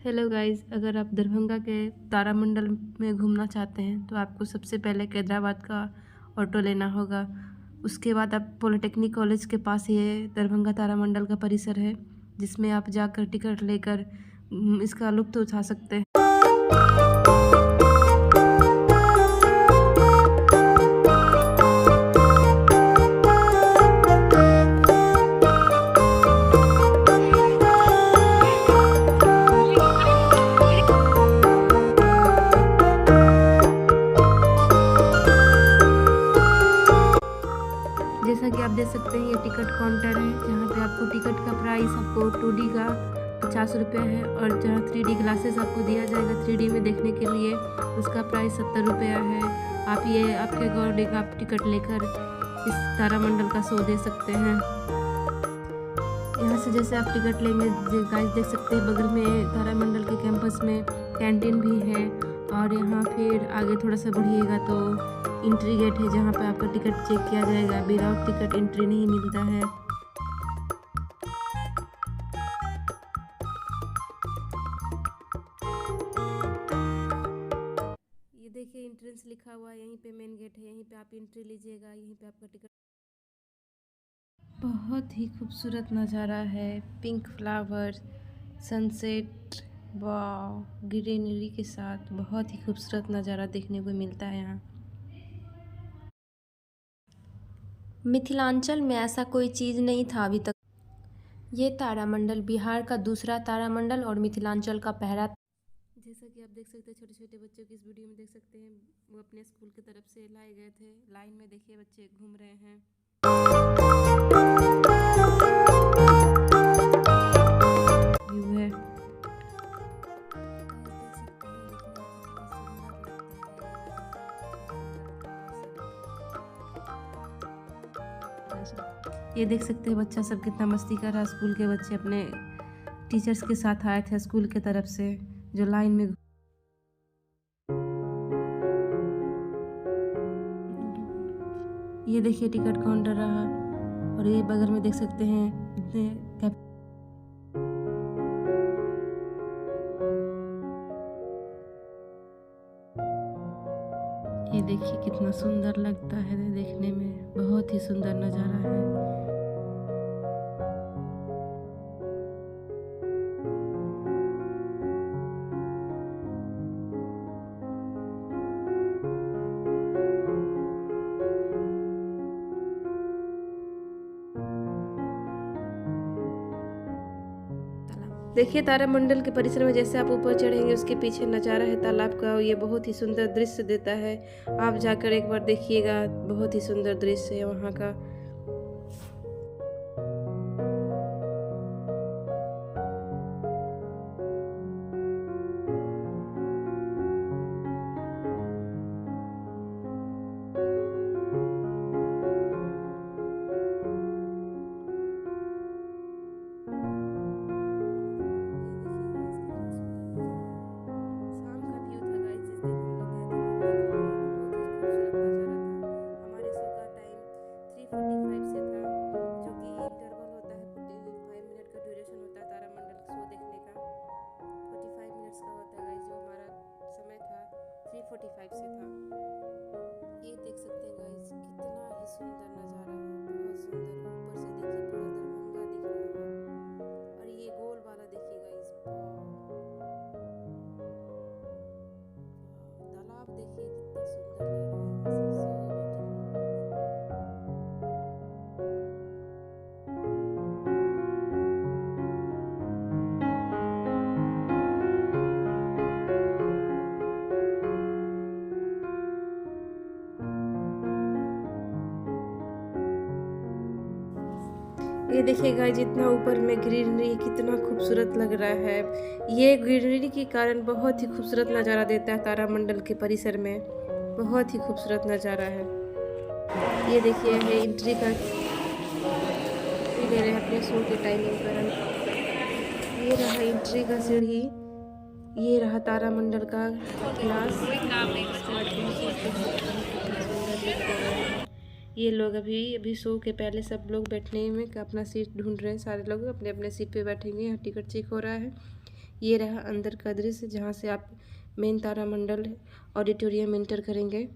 Hello guys, अगर आप दरभंगा के तारामंडल में घूमना चाहते हैं तो आपको सबसे पहले कैदराबाद का ऑटो लेना होगा। उसके बाद आप पॉलिटेक्निक कॉलेज के पास ये दरभंगा तारामंडल का परिसर है, जिसमें आप जाकर टिकट लेकर इसका लुत्फ़ उठा सकते हैं। जैसा कि आप देख सकते हैं, ये टिकट काउंटर है, जहाँ पे आपको टिकट का प्राइस आपको 2D का 50 रुपये है, और जहाँ 3D ग्लासेस आपको दिया जाएगा 3D में देखने के लिए, उसका प्राइस 70 रुपया है। आप ये आपके अकॉर्डिंग आप टिकट लेकर इस तारामंडल का शो दे सकते हैं। यहाँ से जैसे आप टिकट लेंगे, गाइस देख सकते हैं बगल में तारामंडल के कैंपस में कैंटीन भी है, और यहाँ फिर आगे थोड़ा सा बढ़िएगा तो एंट्री गेट है, जहाँ पे आपका टिकट चेक किया जाएगा। विदाउट टिकट एंट्री नहीं मिलता है। ये देखिए एंट्रेंस लिखा हुआ है, यहीं पे मेन गेट है, यहीं पे आप एंट्री लीजिएगा, यहीं पे आपका टिकट। बहुत ही खूबसूरत नज़ारा है, पिंक फ्लावर, सनसेट, वाव, ग्रीनरी के साथ बहुत ही खूबसूरत नज़ारा देखने को मिलता है यहाँ। मिथिलांचल में ऐसा कोई चीज़ नहीं था अभी तक। ये तारामंडल बिहार का दूसरा तारामंडल और मिथिलांचल का पहला। जैसा कि आप देख सकते हैं, छोटे छोटे बच्चों की इस वीडियो में देख सकते हैं, वो अपने स्कूल की तरफ से लाए गए थे। लाइन में देखिए बच्चे घूम रहे हैं। व्यू है, ये देख सकते हैं बच्चा सब कितना मस्ती कर रहा है। स्कूल के बच्चे अपने टीचर्स के साथ आए थे स्कूल के तरफ से, जो लाइन में। ये देखिए टिकट काउंटर रहा, और ये बगल में देख सकते हैं ये देखिए कितना सुंदर लगता है देखने में, बहुत ही सुंदर नज़ारा है। देखिए तारामंडल के परिसर में जैसे आप ऊपर चढ़ेंगे, उसके पीछे नज़ारा है तालाब का, ये बहुत ही सुंदर दृश्य देता है। आप जाकर एक बार देखिएगा, बहुत ही सुंदर दृश्य है वहाँ का। से था। ये देख सकते हैं गाइस, कितना ही सुंदर नज़ारा है, बहुत सुंदर। ऊपर से देखिए पूरा दरभंगा दिख रहा है, और ये गोल वाला देखिए गाइस, तालाब देखिए कितना सुंदर लग रहा है। ये देखिएगा जितना ऊपर में ग्रीनरी कितना खूबसूरत लग रहा है। ये ग्रीनरी के कारण बहुत ही खूबसूरत नज़ारा देता है तारामंडल के परिसर में, बहुत ही खूबसूरत नज़ारा है। ये देखिए है एंट्री का, ले रहे हैं अपने शो के टाइमिंग पर हम। ये रहा एंट्री का सीढ़ी, ये रहा तारामंडल का क्लास। ये लोग अभी शो के पहले सब लोग बैठने में अपना सीट ढूंढ रहे हैं। सारे लोग अपने अपने सीट पे बैठेंगे, यहाँ टिकट चेक हो रहा है। ये रहा अंदर का दृश्य जहाँ से आप मेन तारामंडल ऑडिटोरियम एंटर करेंगे।